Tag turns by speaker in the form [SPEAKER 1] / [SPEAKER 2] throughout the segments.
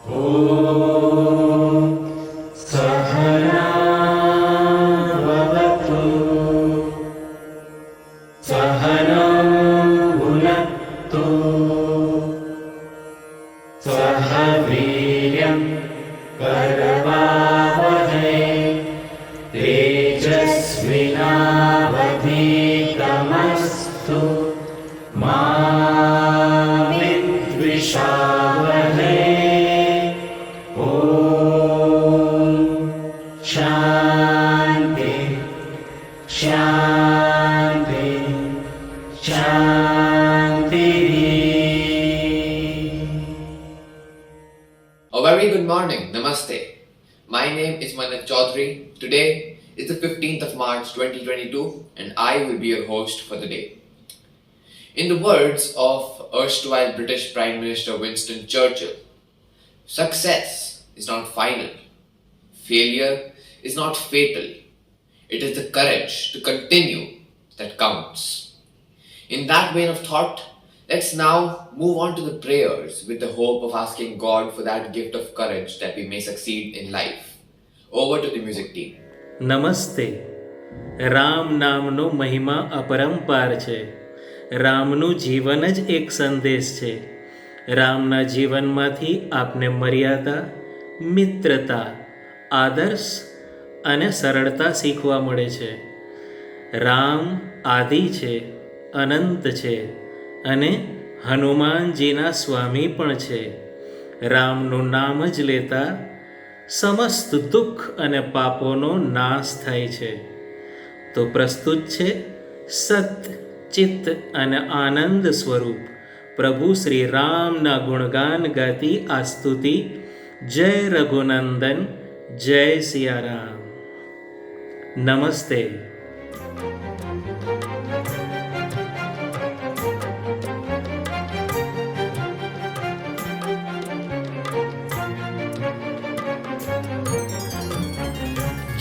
[SPEAKER 1] ॐ सहना भवतु सहनौ भुनक्तु सह वीर्यं करवावहै तेजस्विनावधीतमस्तु मा विद्विषावहै। शांति शांति शांति।
[SPEAKER 2] A very good morning, Namaste. My name is Manat Chaudhary. Today is the 15th of March 2022 and I will be your host for the day. In the words of erstwhile British Prime Minister Winston Churchill, success is not final, failure is not fatal, it is the courage to continue that counts. In that vein of thought, let's now move on to the prayers with the hope of asking God for that gift of courage that we may succeed in life. Over to the music team.
[SPEAKER 3] નમસ્તે. રામ નામનો મહિમા અપરંપાર છે. રામનું જીવન જ એક સંદેશ છે. રામના જીવનમાંથી આપને મર્યાદા, મિત્રતા, આદર્શ અને સરળતા શીખવા મળે છે. રામ આદિ છે, અનંત છે અને હનુમાનજીના સ્વામી પણ છે. રામનું નામ જ લેતા સમસ્ત દુઃખ અને પાપોનો નાશ થાય છે. તો પ્રસ્તુત છે સત, ચિત્ત અને આનંદ સ્વરૂપ પ્રભુ શ્રી રામના ગુણગાન ગાતી આ સ્તુતિ. જય રઘુનંદન, જય સિયારામ. નમસ્તે.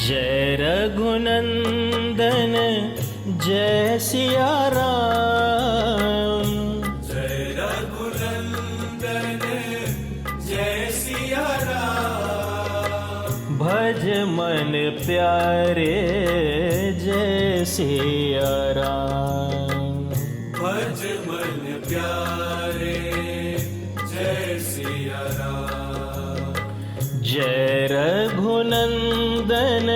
[SPEAKER 3] जय रघुनंदन जय सिया राम,
[SPEAKER 1] जय रघुनंदन जय सिया राम।
[SPEAKER 3] भज मन प्यारे जय सिया राम,
[SPEAKER 1] भज मन प्यारे जय सिया राम।
[SPEAKER 3] जय रघुनंदन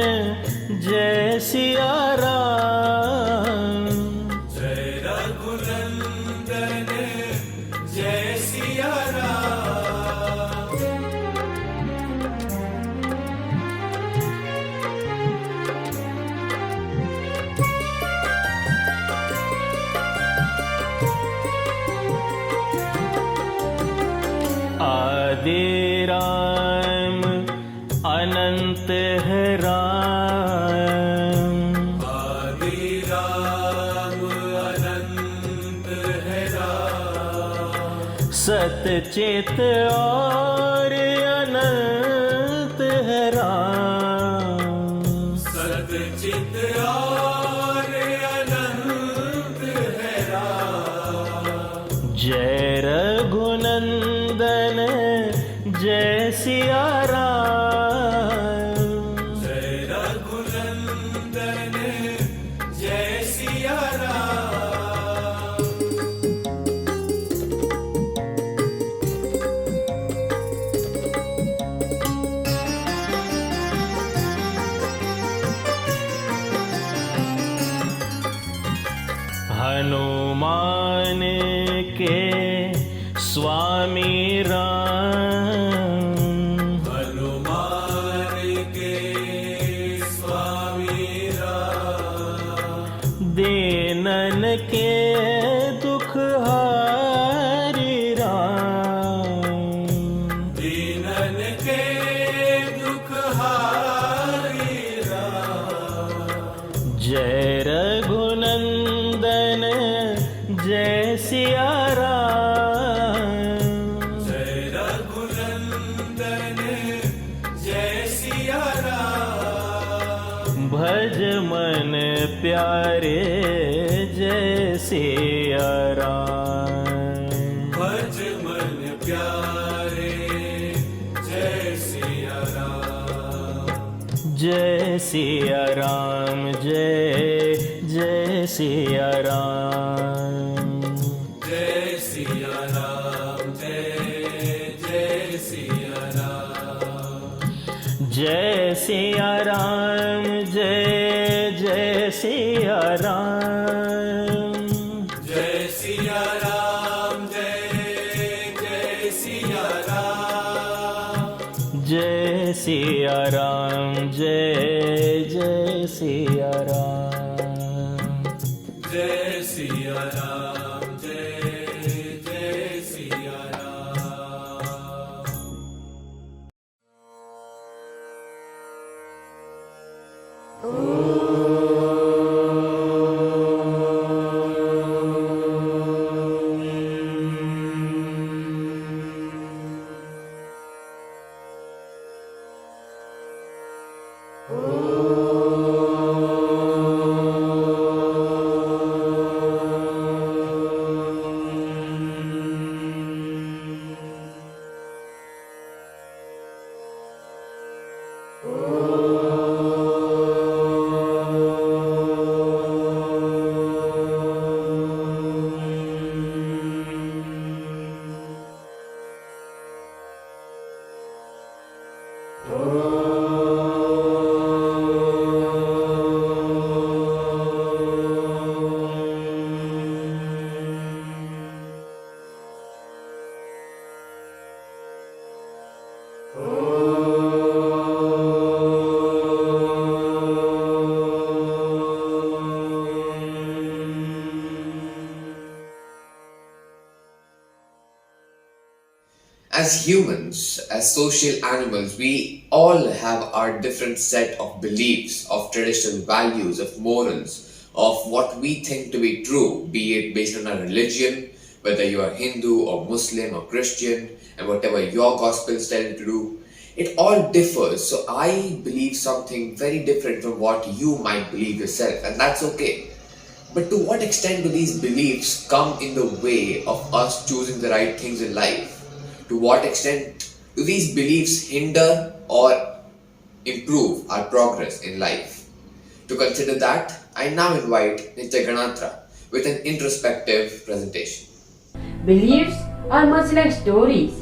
[SPEAKER 3] जय सिया राम,
[SPEAKER 1] जय रघुनंदन जय सिया राम।
[SPEAKER 3] आदि राम अनंत है राम,
[SPEAKER 1] आदि राम अनंत है राम।
[SPEAKER 3] सतचित और अनंत है राम,
[SPEAKER 1] सतचित और अनंत है राम।
[SPEAKER 3] जय रघुनंदन जय सिया राम,
[SPEAKER 1] जय रघुनंदन जय सिया राम।
[SPEAKER 3] हनुमान के स्वामी राम,
[SPEAKER 1] हनुमान के स्वामी राम।
[SPEAKER 3] दीनन के दुख हारी राम,
[SPEAKER 1] दीनन के दुख हारी राम।
[SPEAKER 3] जय रघुनंदन जय सिया राम,
[SPEAKER 1] जय रघुनंदन जय सिया राम।
[SPEAKER 3] भज मन प्यारे जय सिया राम,
[SPEAKER 1] भज मन प्यारे
[SPEAKER 3] जय सिया राम, जय जय सिया राम।
[SPEAKER 1] जय सिया राम, जय जय सिया राम।
[SPEAKER 3] जय सिया राम, जय जय सिया राम।
[SPEAKER 1] जय सिया राम, जय जय सिया राम।
[SPEAKER 3] जय सिया राम, जय जय सिया राम।
[SPEAKER 1] जय सिया राम, जय जय Siya Ram.
[SPEAKER 2] As humans, as social animals, we all have our different set of beliefs, of traditional values, of morals, of what we think to be true, be it based on our religion, whether you are Hindu or Muslim or Christian, and whatever your gospels tell you to do. It all differs, so I believe something very different from what you might believe yourself, and that's okay. But to what extent do these beliefs come in the way of us choosing the right things in life? To what extent do these beliefs hinder or improve our progress in life? To consider that, I now invite Nitya Ganatra with an introspective presentation.
[SPEAKER 4] Beliefs are much like stories,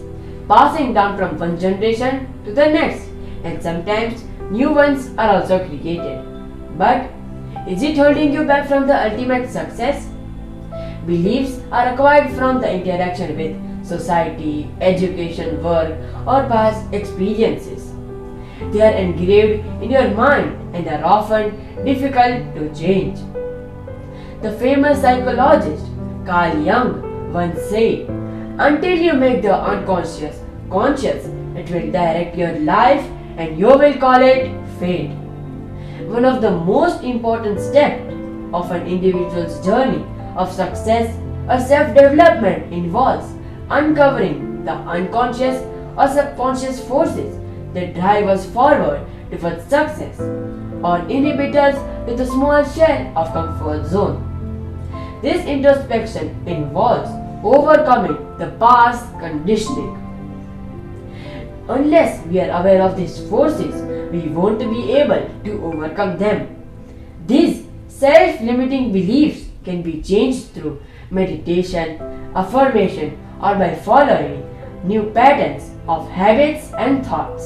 [SPEAKER 4] passing down from one generation to the next, and sometimes new ones are also created. But is it holding you back from the ultimate success? Beliefs are acquired from the interaction with society, education, work, or past experiences. They are engraved in your mind and are often difficult to change. The famous psychologist Carl Jung once said, "Until you make the unconscious conscious, it will direct your life and you will call it fate." One of the most important steps of an individual's journey of success or self-development involves uncovering the unconscious or subconscious forces that drive us forward towards success or inhibit us with a small shell of comfort zone. This introspection involves overcoming the past conditioning. Unless we are aware of these forces, we won't be able to overcome them. These self-limiting beliefs can be changed through meditation, affirmation, or by following new patterns of habits and thoughts.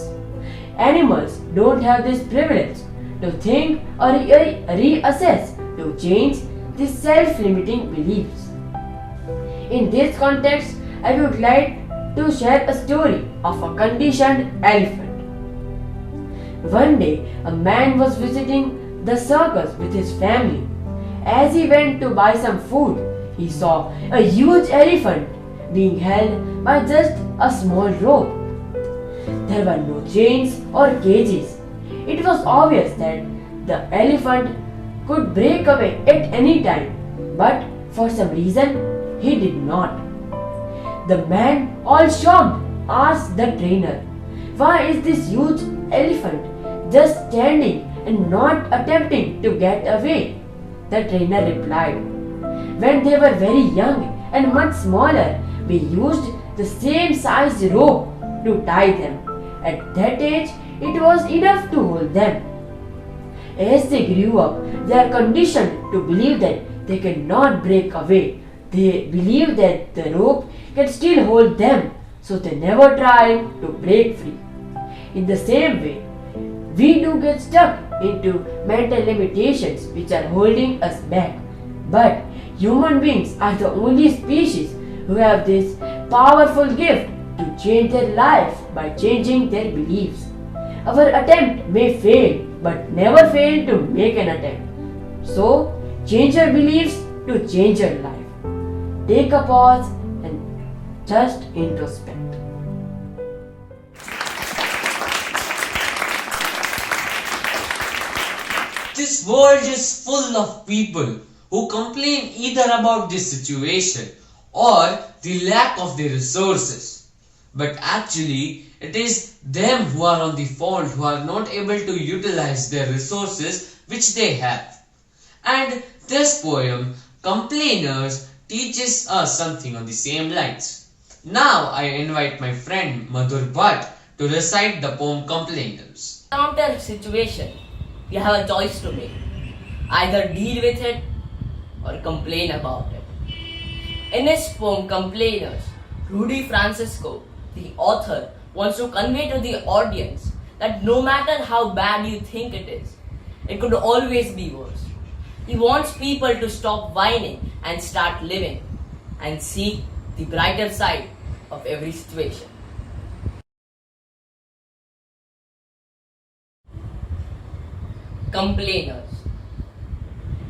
[SPEAKER 4] Animals don't have this privilege to think or reassess to change these self-limiting beliefs. In this context, I would like to share a story of a conditioned elephant. One day, a man was visiting the circus with his family. As he went to buy some food, he saw a huge elephant being held by just a small rope. There were no chains or cages. It was obvious that the elephant could break away at any time, but for some reason he did not. The man, all shocked, asked the trainer, "Why is this huge elephant just standing and not attempting to get away?" The trainer replied, "When they were very young and much smaller, we used the same size rope to tie them. At that age, it was enough to hold them. As they grew up, they are conditioned to believe that they cannot break away. They believe that the rope can still hold them, so they never try to break free. In the same way, we do get stuck into mental limitations which are holding us back. But human beings are the only species who have this powerful gift to change their life by changing their beliefs. Our attempt may fail, but never fail to make an attempt. So, change your beliefs to change your life. Take a pause and just introspect.
[SPEAKER 5] This world is full of people who complain either about the situation or the lack of the resources. But actually, it is them who are on the fault, who are not able to utilize their resources which they have. And this poem, Complainers, teaches us something on the same lines. Now I invite my friend Madhur Bhatt to recite the poem Complainers.
[SPEAKER 6] Counter situation, you have a choice to make. Either deal with it or complain about it. In his poem Complainers, Rudy Francisco, the author, wants to convey to the audience that no matter how bad you think it is, it could always be worse. He wants people to stop whining and start living and see the brighter side of every situation. Complainers.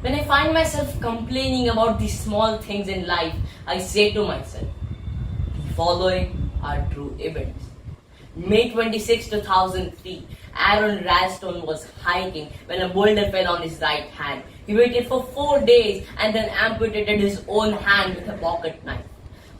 [SPEAKER 6] When I find myself complaining about the small things in life, I say to myself, the following are true events. May 26, 2003, Aaron Ralston was hiking when a boulder fell on his right hand. He waited for 4 days and then amputated his own hand with a pocket knife.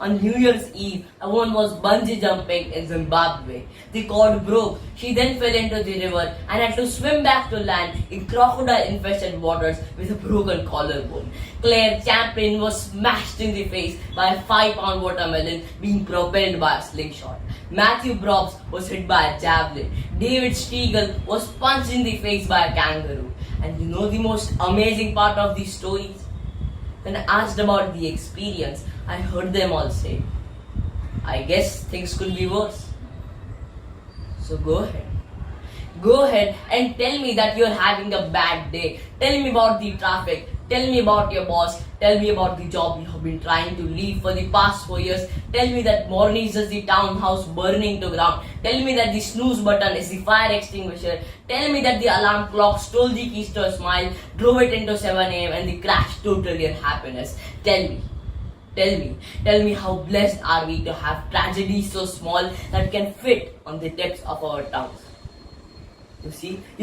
[SPEAKER 6] On New Year's Eve, a woman was bungee jumping in Zimbabwe. The cord broke. She then fell into the river and had to swim back to land in crocodile-infested waters with a broken collarbone. Claire Champlin was smashed in the face by a 5-pound watermelon being propelled by a slingshot. Matthew Probst was hit by a javelin. David Stiegel was punched in the face by a kangaroo. And you know the most amazing part of these stories? When asked about the experience, I heard them all say, I guess things could be worse. So go ahead. Go ahead and tell me that you're having a bad day. Tell me about the traffic. Tell me about your boss. Tell me about the job you have been trying to leave for the past 4 years. Tell me that morning is the townhouse burning to ground. Tell me that the snooze button is the fire extinguisher. Tell me that the alarm clock stole the keys to a smile, drove it into 7 a.m. and the crash totaled your happiness. Tell me how blessed are we to have tragedies so small that can fit on the tips of our tongues. You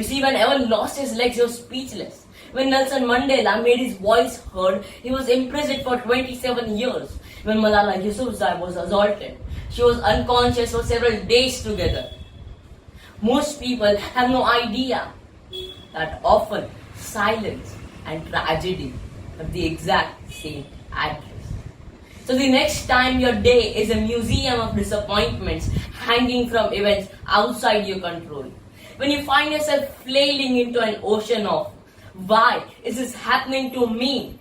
[SPEAKER 6] see, when Evan lost his legs, he was speechless. When Nelson Mandela made his voice heard, he was imprisoned for 27 years. When Malala Yousafzai was assaulted, she was unconscious for several days together. Most people have no idea that often silence and tragedy have the exact same address. So the next time your day is a museum of disappointments hanging from events outside your control, when you find yourself flailing into an ocean of why is this happening to me?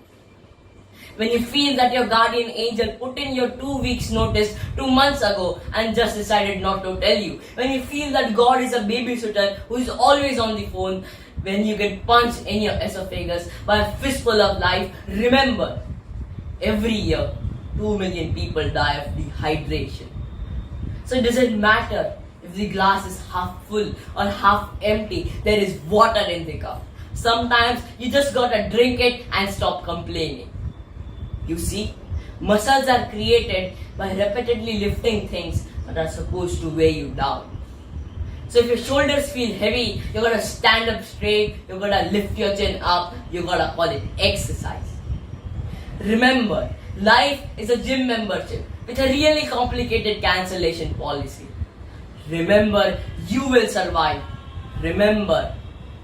[SPEAKER 6] When you feel that your guardian angel put in your 2 weeks notice 2 months ago and just decided not to tell you. When you feel that God is a babysitter who is always on the phone. When you get punched in your esophagus by a fistful of life, remember, every year 2 million people die of dehydration. So it doesn't matter if the glass is half full or half empty, there is water in the cup. Sometimes you just gotta drink it and stop complaining. You see, muscles are created by repeatedly lifting things that are supposed to weigh you down. So if your shoulders feel heavy, you gotta stand up straight, you gotta lift your chin up, you gotta call it exercise. Remember, life is a gym membership with a really complicated cancellation policy. Remember, you will survive. Remember,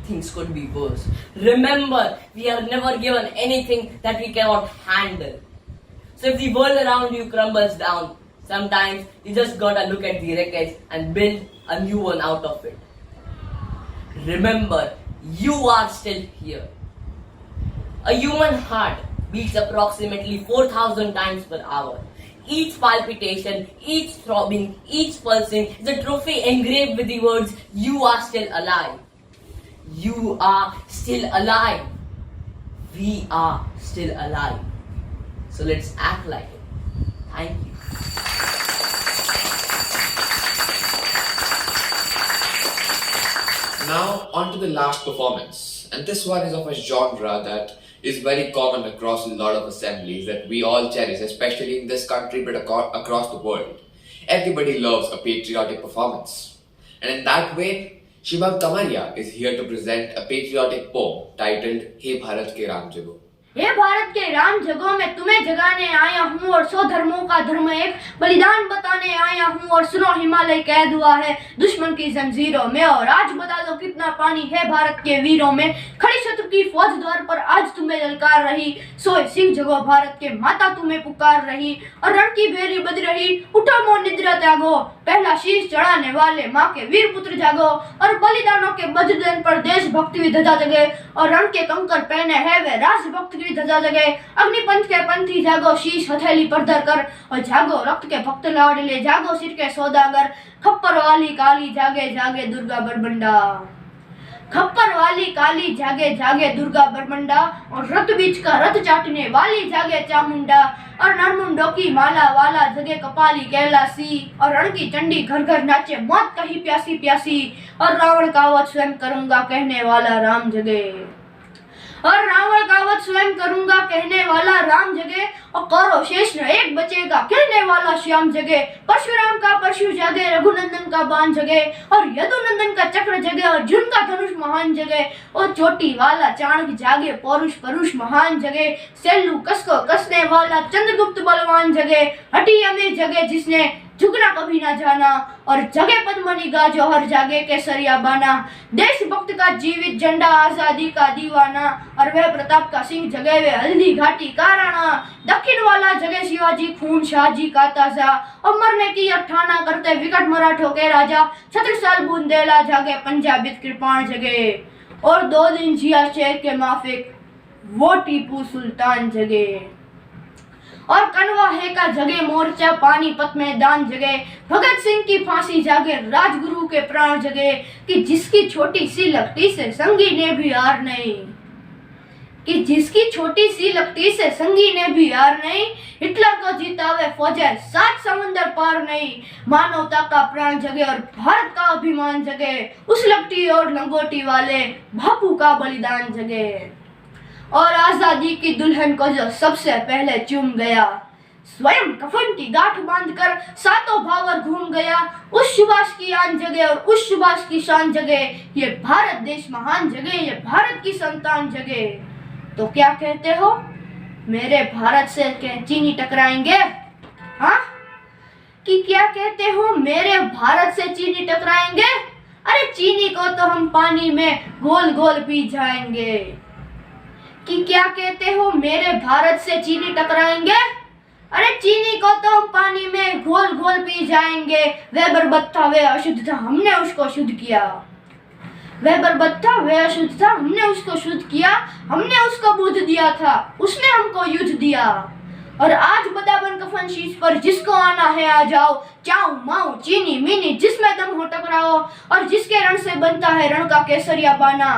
[SPEAKER 6] things could be worse. Remember, we are never given anything that we cannot handle. So if the world around you crumbles down, sometimes you just gotta look at the wreckage and build a new one out of it. Remember, you are still here. A human heart beats approximately 4,000 times per hour. Each palpitation, each throbbing, each pulsing is a trophy engraved with the words, you are still alive. You are still alive. We are still alive. So let's act like it. Thank you.
[SPEAKER 2] Now, on to the last performance. And this one is of a genre that is very common across a lot of assemblies that we all cherish, especially in this country but across the world. Everybody loves a patriotic performance. And in that vein, Shibam Kamaria is here to present a patriotic poem titled He Bharat Ke Ram Jago.
[SPEAKER 7] हे भारत के राम जगो मैं तुम्हें जगाने आया हूँ और 100 धर्मों का धर्म एक बलिदान बताने आया हूँ और सुनो हिमालय कैद हुआ है दुश्मन की जंजीरों में और आज बता दो कितना पानी है भारत के वीरों में खड़ी शत्रु की फौज द्वार पर आज तुम्हें ललकार रही सोए सिंह जगो भारत के माता तुम्हें पुकार रही और रण की बेरी बज रही उठो मोह निद्रा त्यागो पहला शीश चढ़ाने वाले माँ के वीर पुत्र जागो और बलिदानों के बलिदान पर देशभक्ति की ध्वजा जगे और रण के कंकर पहने है वे राष्ट्रभक्त की ध्वजा जगे अग्निपंथ के पंथी जागो शीश हथेली पर धर कर और जागो रक्त के भक्त लाडले जागो सिर के सौदागर खप्पर वाली काली जागे जागे दुर्गा बरबंडा खप्पर वाली काली जागे जागे दुर्गा बरबंडा और रथ बीच का रथ चाटने वाली जागे चामुंडा और नरमुंडों की माला वाला जगे कपाली कैलासी और रण की चंडी घर घर नाचे मौत कही प्यासी प्यासी और रावण का वध स्वयं करूंगा कहने वाला राम जगे और रावण का वध स्वयं करूंगा कहने वाला राम जगे और कौरव शेष न एक बचेगा कहने वाला श्याम जगे परशुराम का परशु जगे रघुनंदन का बाण जगे और यदुनंदन का चक्र जगे और अर्जुन का धनुष महान जगे और चोटी वाला चाणक्य जागे पौरुष परुष महान जगे सेल्लू कसको कसने वाला चंद्रगुप्त बलवान जगे हटी अमीर जगे जिसने झुकना कभी ना जाना और जगे पद्मनी गा जौहर जागे केसरिया बाना देशभक्त का जीवित झंडा आजादी का दीवाना और वह प्रताप का सिंह जगे वे हल्दी घाटी का राणा दक्षिण वाला जगे शिवाजी खून शाहजी का ताजा और मरने की अठाना करते विकट मराठों के राजा छत्रसाल बुंदेला जागे पंजाबित कृपाण जगे और 2 दिन जिया शेर के माफिक वो टीपू सुल्तान जगे और कनवाहे का जगे मोर्चा पानीपत मैदान जगे भगत सिंह की फांसी जागे राजगुरु के प्राण जगे कि जिसकी छोटी सी लकड़ी से संगी ने भी हार नहीं कि जिसकी छोटी सी लकड़ी से संगी ने भी हार नहीं हिटलर को जीतावे फौजें 7 समुंदर पार नहीं मानवता का प्राण जगे और भारत का अभिमान जगे उस लकड़ी और लंगोटी वाले बापू का बलिदान जगे और आजादी की दुल्हन को जो सबसे पहले चूम गया स्वयं कफन की गांठ बांधकर सातों भावर घूम गया उस सुभाष की आन जगे और उस सुभाष की शान जगे ये भारत देश महान जगे ये भारत की संतान जगे तो क्या कहते हो मेरे भारत से चीनी टकराएंगे हाँ कि क्या कहते हो मेरे भारत से चीनी टकराएंगे अरे चीनी को तो हम पानी में गोल गोल पी जाएंगे कि क्या कहते हो मेरे भारत से चीनी टकराएंगे अरे चीनी को तो हम पानी में घोल घोल पी जाएंगे वह बर्बाद था वह अशुद्ध था हमने उसको शुद्ध किया वह बर्बाद था वह अशुद्ध था हमने उसको शुद्ध किया हमने उसको बुद्ध दिया था उसने हमको युद्ध दिया और आज बदाबन कफन शीश पर जिसको आना है आ जाओ चाऊ माऊ चीनी मीनी जिसमें दम हो टकराओ और जिसके रण से बनता है रण का केसरिया पाना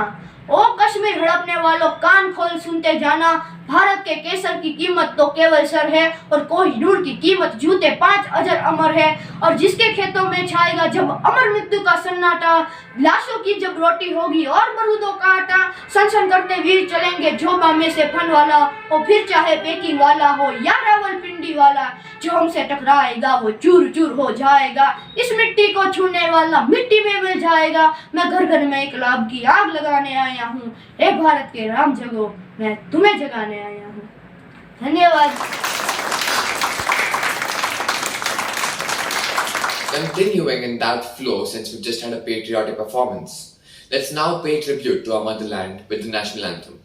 [SPEAKER 7] ओ कश्मीर हड़पने वालों कान खोल सुनते जाना भारत के केसर की कीमत तो केवल सर है और कोहिनूर की कीमत जूते 5 अजर अमर है और जिसके खेतों में छाएगा जब अमर मृत्यु का सन्नाटा लाशों की जब रोटी होगी और बरूदों का आटा सनसन करते वीर चलेंगे झोंपा में से फन वाला और फिर चाहे पेकिंग वाला हो या रावलपिंडी वाला जो हमसे टकराएगा वो चूर चूर हो जाएगा इस मिट्टी को छूने वाला मिट्टी में मिल जाएगा मैं घर घर में इकलाब की आग लगाने आया हूँ हे भारत के राम जगो मैं तुम्हें जगाने आया हूँ धन्यवाद
[SPEAKER 2] Continuing in that flow, since we just had a patriotic performance, let's now pay tribute to our motherland with the national anthem.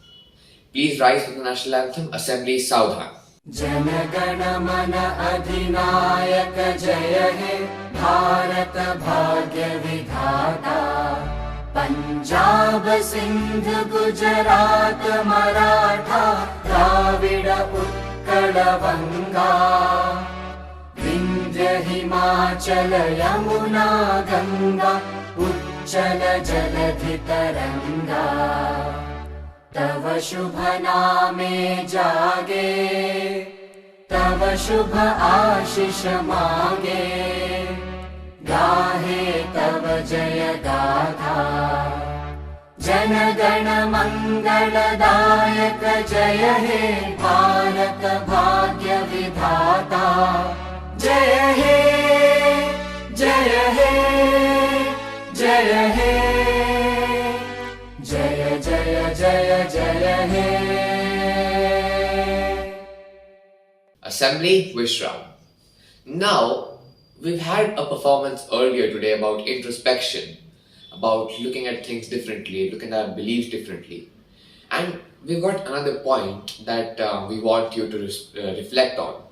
[SPEAKER 2] Please rise for the national anthem. Assembly Saudhan.
[SPEAKER 1] Jana Gana मन अधिनायक जय हे भारत भाग्य विधाता पंजाब सिंध गुजरात मराठा द्राविड उत्कल वंगा विंध्य हिमाचल यमुना गंगा उच्चल जलधि तरंगा तव शुभ नामे जागे तव शुभ आशीष मांगे गाहे तव जय गाथा जन गण मंगलदायक जय हे भारत भाग्य विधाता जय हे जय हे जय हे जय जय जय जय हे
[SPEAKER 2] Assembly Vishram. Now, we've had a performance earlier today about introspection, about looking at things differently, looking at our beliefs differently. And we've got another point that we want you to reflect on,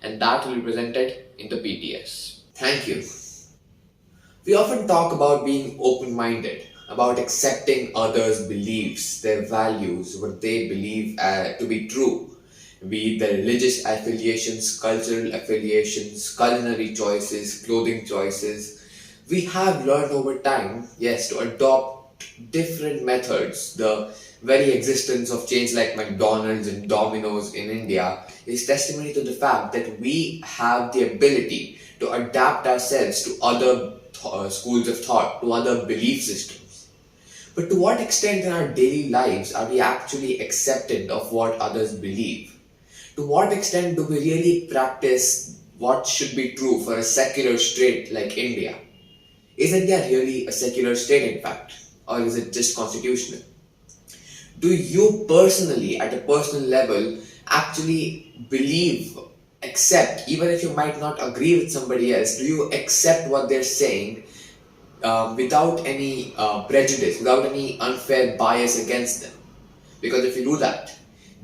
[SPEAKER 2] and that will be presented in the PTS. Thank you. We often talk about being open-minded, about accepting others' beliefs, their values, what they believe to be true. Be it their religious affiliations, cultural affiliations, culinary choices, clothing choices. We have learned over time, yes, to adopt different methods. The very existence of chains like McDonald's and Domino's in India is testimony to the fact that we have the ability to adapt ourselves to other schools of thought, to other belief systems. But to what extent in our daily lives are we actually acceptant of what others believe? To what extent do we really practice what should be true for a secular state like India? Is India really a secular state in fact? Or is it just constitutional? Do you personally, at a personal level, actually believe, accept, even if you might not agree with somebody else, do you accept what they're saying without any prejudice, without any unfair bias against them? Because if you do that,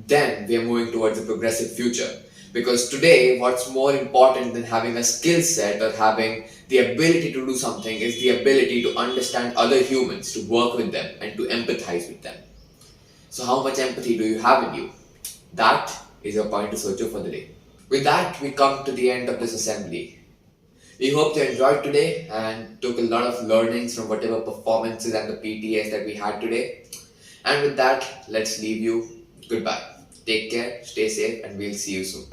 [SPEAKER 2] then we are moving towards a progressive future. Because today, what's more important than having a skill set or having the ability to do something is the ability to understand other humans, to work with them and to empathize with them. So how much empathy do you have in you? That is your point of sojo for the day. With that, we come to the end of this assembly. We hope you enjoyed today and took a lot of learnings from whatever performances and the PTS that we had today. And with that, let's leave you. Goodbye. Take care, stay safe, and we'll see you soon.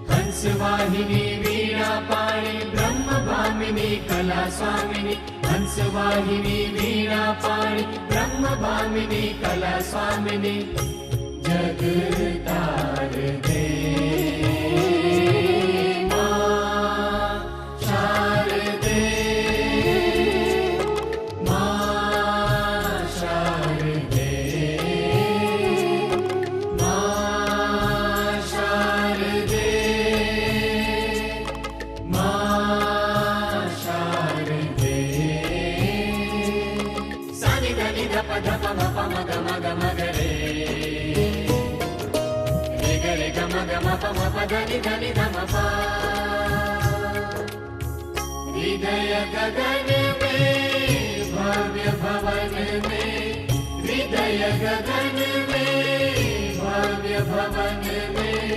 [SPEAKER 1] हंसवाहिनी वीणा पाणी ब्रह्म भामिनी कला स्वामिनी हंसवाहिनी वीणा पाणी ब्रह्म भामिनी कला स्वामिनी जग तार दे हृदय गगन में भव्य भवन में हृदय गगन में भव्य भवन में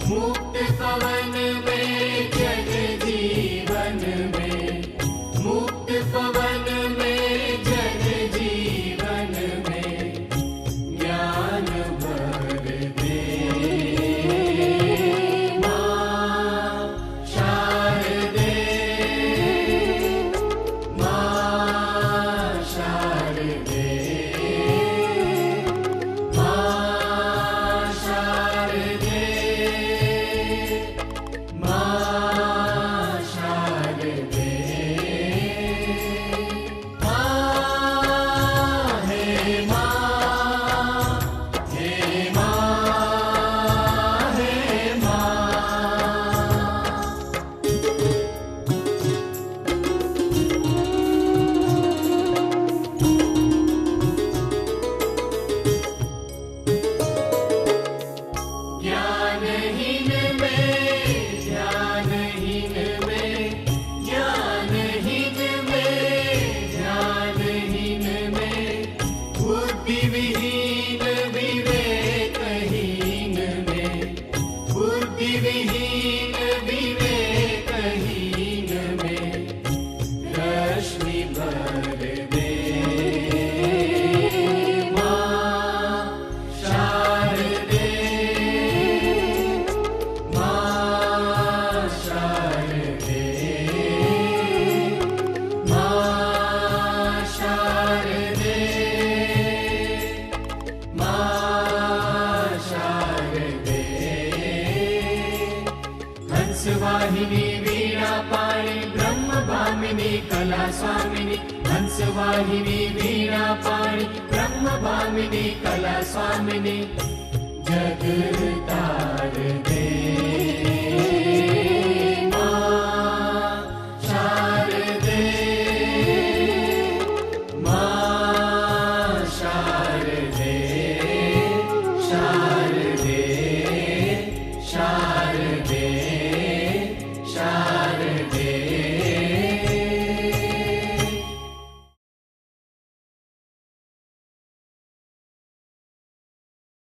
[SPEAKER 1] मुक्त पवन में जग जीवन में मुक्त पवन में जग जीवन में ज्ञान भर दे मां शारदे हंसवाहिनी वीणा पाणि ब्रह्म भामिनी कला स्वामिनी हंसवाहिनी वीणा पाणि ब्रह्म भामिनी कला स्वामिनी जग तार दे